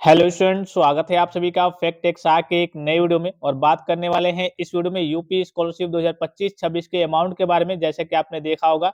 Hello student, स्वागत है आप सभी का फैक्ट एक्सा के एक नए वीडियो में। और बात करने वाले हैं इस वीडियो में यूपी स्कॉलरशिप 2025-26 के अमाउंट के बारे में। जैसे कि आपने देखा होगा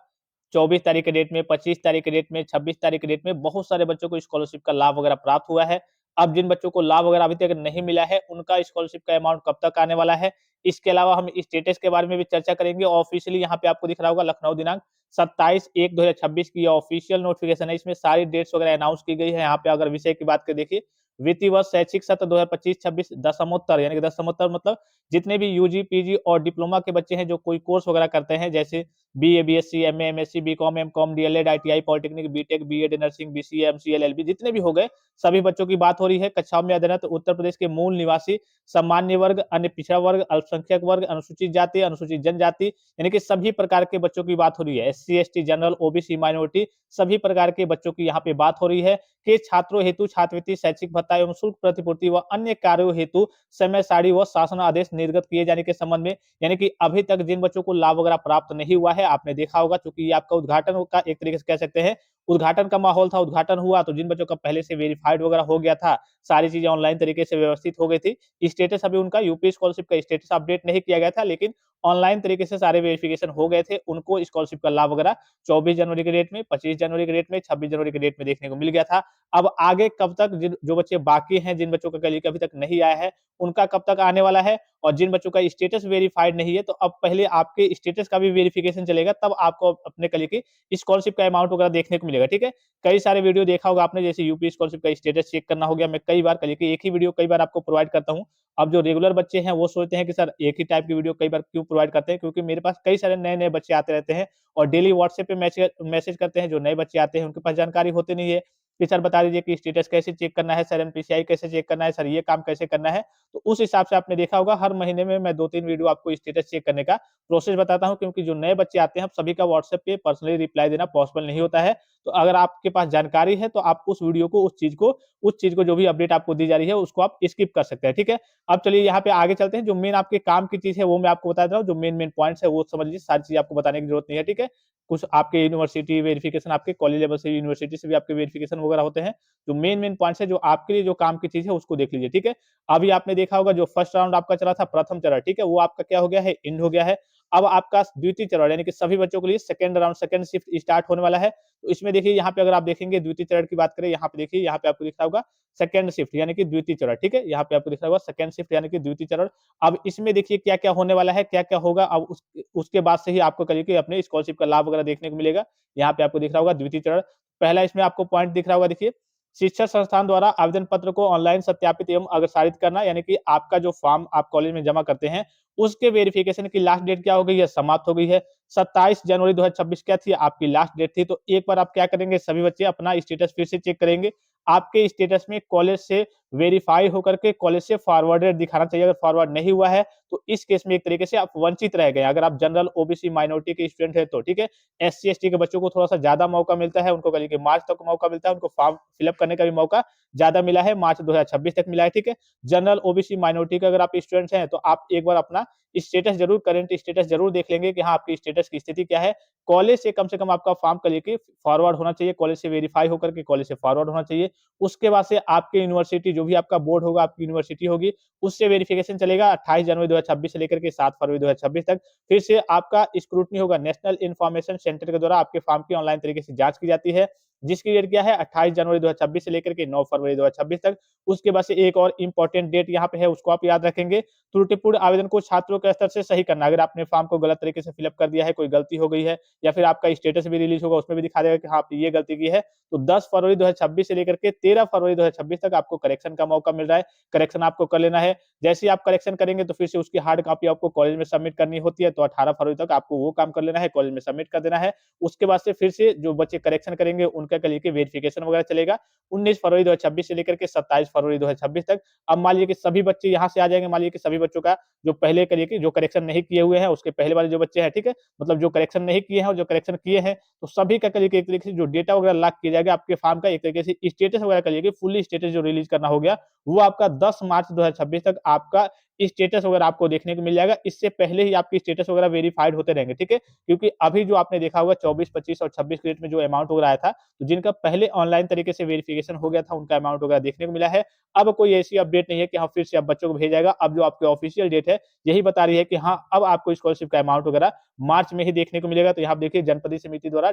24 तारीख के डेट में, 25 तारीख के डेट में, 26 तारीख के डेट में बहुत सारे बच्चों को स्कॉलरशिप का लाभ वगैरह प्राप्त हुआ है। अब जिन बच्चों को लाभ वगैरह अभी तक नहीं मिला है, उनका स्कॉलरशिप का अमाउंट कब तक आने वाला है, इसके अलावा हम स्टेटस के बारे में भी चर्चा करेंगे। ऑफिशियली यहाँ पे आपको दिख रहा होगा लखनऊ दिनांक 27/1/2026 की ऑफिशियल नोटिफिकेशन है। इसमें सारी डेट्स वगैरह अनाउंस की गई है। यहाँ पे अगर विषय की बात करें, देखिए वित्तीय वर्ष शैक्षिक सत्र 2025-26 दशमोत्तर यानी कि दशमोत्तर मतलब जितने भी यूजी, पीजी और डिप्लोमा के बच्चे हैं जो कोई कोर्स वगैरह करते हैं, जैसे BA, BSc, MA, MSc, BCom, MCom, DElEd, ITI, polytechnic, BTech, BEd, nursing, BCA, MCA, LLB, जितने भी हो गए सभी बच्चों की बात हो रही है। कक्षाओं में अध्ययनरत उत्तर प्रदेश के मूल निवासी, सामान्य वर्ग, अन्य पिछड़ा वर्ग, अल्पसंख्यक वर्ग, अनुसूचित जाति, अनुसूचित जनजाति, यानी कि सभी प्रकार के बच्चों की बात हो रही है। SC, ST, general, OBC, minority, सभी प्रकार के बच्चों की यहाँ पे बात हो रही है कि छात्रों हेतु छात्रवृत्ति, शैक्षिक भत्ता एवं शुल्क प्रतिपूर्ति व अन्य कार्यों हेतु समय सारणी व शासन आदेश निर्गत किए जाने के संबंध में, यानी कि अभी तक जिन बच्चों को लाभ वगैरह प्राप्त नहीं हुआ है, आपने देखा होगा क्योंकि ये आपका उद्घाटन का एक तरीके से कह सकते हैं, उद्घाटन का माहौल था। उद्घाटन हुआ तो जिन बच्चों का पहले से वेरीफाइड वगैरह हो गया था, सारी चीजें ऑनलाइन तरीके से व्यवस्थित हो गई थी। स्टेटस अभी उनका यूपी स्कॉलरशिप का स्टेटस अपडेट नहीं किया गया था, लेकिन ऑनलाइन तरीके से सारे वेरिफिकेशन हो गए थे। उनको स्कॉलरशिप का लाभ वगैरह 24 जनवरी के डेट में, 25 जनवरी के डेट में, 26 जनवरी के डेट में देखने को मिल गया था। अब आगे कब तक जो बच्चे बाकी हैं, जिन बच्चों का कल अभी तक नहीं आया है, उनका कब तक आने वाला है, और जिन बच्चों का स्टेटस वेरीफाइड नहीं है, तो अब पहले आपके स्टेटस का भी वेरिफिकेशन चलेगा, तब आपको अपने कल की स्कॉलरशिप का अमाउंट वगैरह देखने को मिलेगा। ठीक है, कई सारे वीडियो देखा होगा आपने, जैसे यूपी स्कॉलरशिप का स्टेटस चेक करना हो गया। मैं कई बार कल की एक ही वीडियो कई बार आपको प्रोवाइड करता हूँ। अब जो रेगुलर बच्चे हैं वो सोचते हैं कि सर एक ही टाइप की वीडियो कई बार क्यों प्रोवाइड करते हैं, क्योंकि मेरे पास कई सारे नए नए बच्चे आते रहते हैं और डेली व्हाट्सएप पे मैसेज करते हैं। जो नए बच्चे आते हैं उनके पास जानकारी होती नहीं है कि सर बता दीजिए कि स्टेटस कैसे चेक करना है, सर एमपीसीआई कैसे चेक करना है, सर ये काम कैसे करना है। तो उस हिसाब से आपने देखा होगा हर महीने में मैं 2-3 वीडियो आपको स्टेटस चेक करने का प्रोसेस बताता हूँ, क्योंकि जो नए बच्चे आते हैं सभी का व्हाट्सएप पे पर्सनली रिप्लाई देना पॉसिबल नहीं होता है। तो अगर आपके पास जानकारी है तो आप उस वीडियो को, उस चीज को जो भी अपडेट आपको दी जा रही है उसको आप स्किप कर सकते हैं। ठीक है, अब चलिए यहाँ पे आगे चलते हैं। जो मेन आपके काम की चीज है वो मैं आपको बता दे रहा हूँ। जो मेन मेन पॉइंट्स है वो समझ लीजिए, सारी चीज आपको बताने की जरूरत नहीं है। ठीक है, कुछ आपके यूनिवर्सिटी वेरिफिकेशन, आपके कॉलेज लेवल से, यूनिवर्सिटी से भी आपके वेरिफिकेशन वगैरह होते हैं। जो मेन मेन पॉइंट्स है, जो आपके लिए जो काम की चीज है उसको देख लीजिए। ठीक है, अभी आपने देखा होगा जो फर्स्ट राउंड आपका चला था, प्रथम चरण, ठीक है, वो आपका क्या हो गया है, एंड हो गया है। अब आपका द्वितीय चरण यानी कि सभी बच्चों के लिए second round, second shift start होने वाला है। तो इसमें देखिए यहाँ पे अगर आप देखेंगे द्वितीय चरण की बात करें, यहाँ पे देखिए, यहाँ पे आपको दिख रहा होगा सेकंड शिफ्ट यानी कि द्वितीय चरण। ठीक है, यहाँ पे आपको दिख रहा होगा सेकंड शिफ्ट यानी कि द्वितीय चरण। अब इसमें देखिए क्या क्या होने वाला है, क्या क्या होगा। अब उसके बाद से ही आपको करिए अपने स्कॉलरशिप का लाभ वगैरह देखने को मिलेगा। यहाँ पे आपको दिख रहा होगा द्वितीय चरण। पहला इसमें आपको पॉइंट दिख रहा होगा, देखिए शिक्षण संस्थान द्वारा आवेदन पत्र को ऑनलाइन सत्यापित एवं अग्रसारित करना, यानी कि आपका जो फॉर्म आप कॉलेज में जमा करते हैं उसके वेरिफिकेशन की लास्ट डेट क्या हो गई है, समाप्त हो गई है। 27 जनवरी 2026 क्या थी, आपकी लास्ट डेट थी। तो एक बार आप क्या करेंगे, सभी बच्चे अपना स्टेटस फिर से चेक करेंगे। आपके स्टेटस में कॉलेज से वेरीफाई होकर के कॉलेज से फॉरवर्डेड दिखाना चाहिए। अगर फॉरवर्ड नहीं हुआ है तो इस केस में एक तरीके से आप वंचित रह गए। अगर आप जनरल, ओबीसी, माइनॉरिटी के स्टूडेंट है तो ठीक है। एससी, एसटी के बच्चों को थोड़ा सा ज्यादा मौका मिलता है, उनको कल के मार्च तक मौका मिलता है, उनको फॉर्म फिलअप करने का भी मौका ज्यादा मिला है, मार्च 2026 तक मिला है। ठीक है, जनरल, ओबीसी, माइनॉरिटी का अगर आप स्टूडेंट्स हैं तो आप एक बार अपना स्टेटस जरूर, करंट स्टेटस जरूर देख लेंगे कि हाँ आपकी स्टेटस की स्थिति क्या है। कॉलेज से कम आपका फॉर्म का लेके फॉरवर्ड होना चाहिए, कॉलेज से वेरीफाई होकर के कॉलेज से फॉरवर्ड होना चाहिए। उसके बाद से आपके यूनिवर्सिटी, जो भी आपका बोर्ड होगा, आपकी यूनिवर्सिटी होगी, उससे वेरिफिकेशन चलेगा 28 जनवरी 2026 से लेकर के 7 फरवरी 2026 तक। फिर से आपका स्क्रूटनी होगा, नेशनल इंफॉर्मेशन सेंटर के द्वारा आपके फॉर्म की ऑनलाइन तरीके से जांच की जाती है, जिसकी डेट क्या है 28 जनवरी 2026 से लेकर के 9 फरवरी 2026 तक। उसके बाद से एक और इंपॉर्टेंट डेट यहाँ पे है, उसको आप याद रखेंगे। त्रुटिपूर्ण आवेदन को छात्रों के स्तर से सही करना। अगर आपने फॉर्म को गलत तरीके से फिलअप कर दिया है, कोई गलती हो गई है, या फिर आपका स्टेटस भी रिलीज होगा उसमें भी दिखा देगा कि हाँ आपने ये गलती की है, तो 10 फरवरी 2026 से लेकर के 13 फरवरी 2026 तक आपको करेक्शन का मौका मिल रहा है। करेक्शन आपको कर लेना है। जैसे ही आप करेक्शन करेंगे तो फिर से उसकी हार्ड कॉपी आपको कॉलेज में सबमिट करनी होती है, तो 18 फरवरी तक आपको वो काम कर लेना है, कॉलेज में सबमिट कर देना है। उसके बाद से फिर से जो बच्चे करेक्शन करेंगे उनका कल के वेरिफिकेशन वगैरह चलेगा 19 फरवरी 2026 से लेकर के 27 फरवरी 2026 तक। अब मान लीजिए कि सभी बच्चे यहाँ से आ जाएंगे, मान लीजिए कि सभी बच्चों का जो पहले करिए कि जो करेक्शन नहीं किए हुए हैं उसके पहले वाले जो बच्चे हैं, ठीक है, मतलब जो करेक्शन नहीं किए हैं और जो करेक्शन किए हैं, तो सभी का करिए कि एक तरीके से जो डेटा वगैरह लॉक किया जाएगा आपके फॉर्म का, एक तरीके से स्टेटस वगैरह करिए कि फुल्ली स्टेटस जो रिलीज करना हो गया, वो आपका 10 मार्च 2026 तक आपका स्टेटस वगैरह आपको देखने को मिल जाएगा। इससे पहले ही आपकी स्टेटस वगैरह वेरीफाइड होते रहेंगे, ठीक है? क्योंकि अभी जो आपने देखा होगा 24, 25 और 26 के डेट में जो अमाउंट वगैरह आया था, तो जिनका पहले ऑनलाइन तरीके से वेरिफिकेशन हो गया था, उनका अमाउंट वगैरह देखने को मिला है। अब कोई ऐसी अपडेट नहीं है कि हाँ, फिर से अब बच्चों को भेजा जाएगा। अब जो आपकी ऑफिशियल डेट है, यही बता रही है कि हाँ, अब आपको स्कॉलरशिप का अमाउंट वगैरह मार्च में ही देखने को मिलेगा। तो यहाँ आप देखिए जनपदीय समिति द्वारा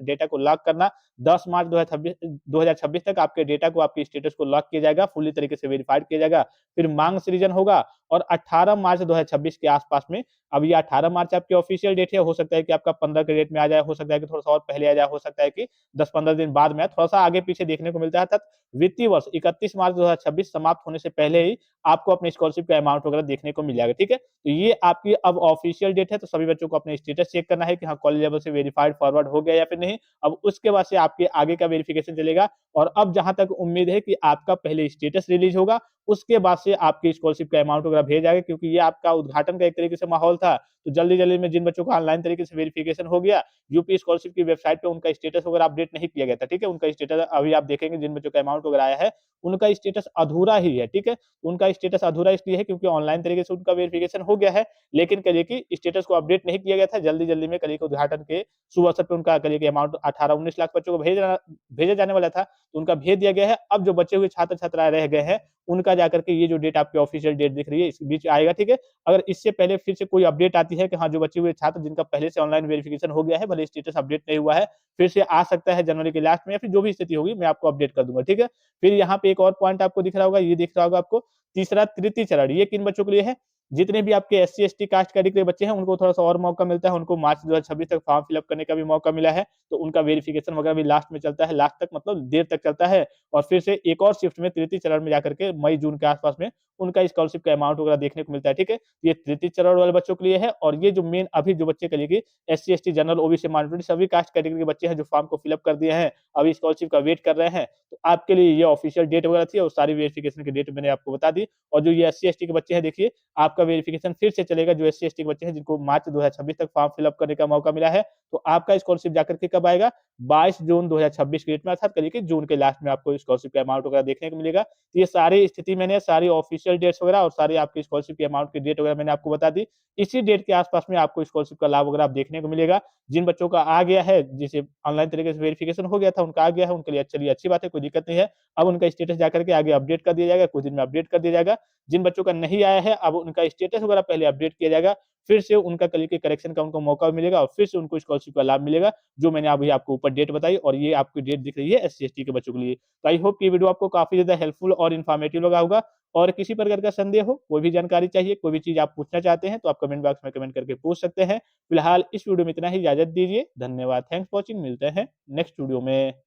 डेटा को लॉक करना 10 मार्च 2026 तक आपके डेटा को, आपकी स्टेटस को लॉक किया जाएगा, फुली तरीके से वेरिफाइड किया जाएगा। फिर मांग सृजन होगा और 18 मार्च 2026 के आस-पास में, अब ये 18 मार्च आपकी ऑफिशियल डेट है, हो सकता है कि आपका 15 के डेट में आ जाए, हो सकता है कि थोड़ा-सा और पहले आ जाए, हो सकता है कि 10-15 दिन बाद में आए, थोड़ा-सा आगे-पीछे देखने को मिलता है। अर्थात वित्तीय वर्ष 31 मार्च 2026 समाप्त होने से पहले ही आपको अपने स्कॉलरशिप का अमाउंट वगैरह देखने को मिल जाएगा, ठीक है? तो ये आपकी अब ऑफिशियल डेट है, तो सभी बच्चों को अपने स्टेटस चेक करना है कि हाँ, कॉलेज लेवल से वेरिफाइड फॉरवर्ड हो गया या फिर नहीं। अब उसके बाद से आपके आगे का वेरिफिकेशन चलेगा और अब जहाँ तक उम्मीद है कि आपका पहले स्टेटस रिलीज़ होगा, उसके बाद से आपकी स्कॉलरशिप का अमाउंट वगैरह भेजा जाएगा, क्योंकि ये आपका उद्घाटन का एक तरीके से माहौल था। तो जल्दी-जल्दी में जिन बच्चों का ऑनलाइन तरीके से वेरिफिकेशन हो गया, यूपी स्कॉलरशिप की वेबसाइट पे उनका स्टेटस वगैरह अपडेट नहीं किया गया था, ठीक है? उनका स्टेटस अभी आप देखेंगे जिन बच्चों का अमाउंट वगैरह आया है, उनका स्टेटस अधूरा ही है, ठीक है? उनका स्टेटस अधूरा इसलिए है क्योंकि ऑनलाइन तरीके से उनका वेरिफिकेशन हो गया है, लेकिन करिए कि स्टेटस को अपडेट नहीं किया गया था। जल्दी-जल्दी में करिए कि उद्घाटन के शुभ अवसर पे उनका करिए कि अमाउंट 18-19 लाख बच्चों को भेजा जाने वाला था, तो उनका भेज दिया गया है। अब जो बचे हुए छात्र-छात्राएँ रह गए हैं, उनका जाकर के ये जो डेट आपकी ऑफिशियल डेट दिख रही है, इस बीच आएगा, ठीक है? अगर इससे पहले फिर से कोई अपडेट आती है कि हाँ, जो बचे हुए छात्र जिनका पहले से ऑनलाइन वेरिफिकेशन हो गया है, भले स्टेटस अपडेट नहीं हुआ है, फिर से आ सकता है जनवरी के लास्ट में या फिर जो भी स्थिति होगी, मैं आपको अपडेट कर दूँगा, ठीक है? फिर यहाँ पे एक और पॉइंट आपको दिख रहा होगा, ये दिख रहा होगा आपको तीसरा तृतीय चरण, ये किन बच्चों के लिए है? जितने भी आपके एससी, एसटी कास्ट कैटेगरी के बच्चे हैं, उनको थोड़ा-सा और मौका मिलता है, उनको मार्च 2026 तक फॉर्म फिल अप करने का भी मौका मिला है, तो उनका वेरिफिकेशन वगैरह भी लास्ट में चलता है, लास्ट तक मतलब देर तक चलता है और फिर से एक और शिफ्ट में तृतीय चरण में जाकर के मई-जून के आस-पास में उनका स्कॉलरशिप का अमाउंट वगैरह देखने को मिलता है, ठीक है? ये तृतीय चरण वाले बच्चों के लिए है और ये जो मेन अभी जो बच्चे करिए कि SC, ST, general, OBC, minority सभी कास्ट कैटेगरी के बच्चे हैं जो फॉर्म को फिल अप कर दिए हैं, अभी स्कॉलरशिप का वेट कर रहे हैं, तो आपके लिए ये ऑफिशियल डेट वगैरह थी और सारी वेरिफिकेशन की डेट मैंने आपको बता दी। और जो ये एससी, एसटी के बच्चे हैं, देखिए आपका वेरिफिकेशन फिर से चलेगा, जो एससी, एसटी के बच्चे हैं जिनको मार्च 2026 तक फॉर्म फिल अप करने का मौका मिला है, तो आपका स्कॉलरशिप जाकर के कब आएगा? 22 जून 2026 की डेट में, अर्थात करिए कि जून के लास्ट में आपको स्कॉलरशिप का अमाउंट वगैरह देखने को मिलेगा। तो ये सारी स्थिति मैंने सारी ऑफिशियल डेट्स वगैरह और सारी आपकी स्कॉलरशिप के अमाउंट की डेट वगैरह मैंने आपको बता दी। इसी डेट के आस-पास में आपको स्कॉलरशिप का लाभ वगैरह आप देखने को मिलेगा। जिन बच्चों का आ गया है, जिसे ऑनलाइन तरीके से वेरिफिकेशन हो गया था, उनका आ गया है, उनके लिए चलिए अच्छी बात है, कोई दिक्कत नहीं है। अब उनका स्टेटस जाकर के आगे अपडेट कर दिया जाएगा, कुछ दिन में अपडेट कर दिया जाएगा। जिन बच्चों का नहीं आया है, अब उनका स्टेटस वगैरह पहले अपडेट किया जाएगा, फिर से उनका करिए कि करेक्शन का उनको मौका मिलेगा और फिर से उनको स्कॉलरशिप का लाभ मिलेगा, जो मैंने अभी आपको ऊपर डेट बताई और ये आपकी डेट दिख रही है एससी, एसटी के बच्चों के लिए। तो आई होप कि ये वीडियो आपको काफ़ी ज़्यादा हेल्पफुल और इन्फॉर्मेटिव लगा होगा और किसी प्रकार का संदेह हो, कोई भी जानकारी चाहिए, कोई भी चीज़ आप पूछना चाहते हैं, तो आप कमेंट बॉक्स में कमेंट करके पूछ सकते हैं। फिलहाल इस वीडियो में इतना ही, इजाज़त दीजिए। धन्यवाद, थैंक्स फॉर वॉचिंग, मिलते हैं नेक्स्ट वीडियो में।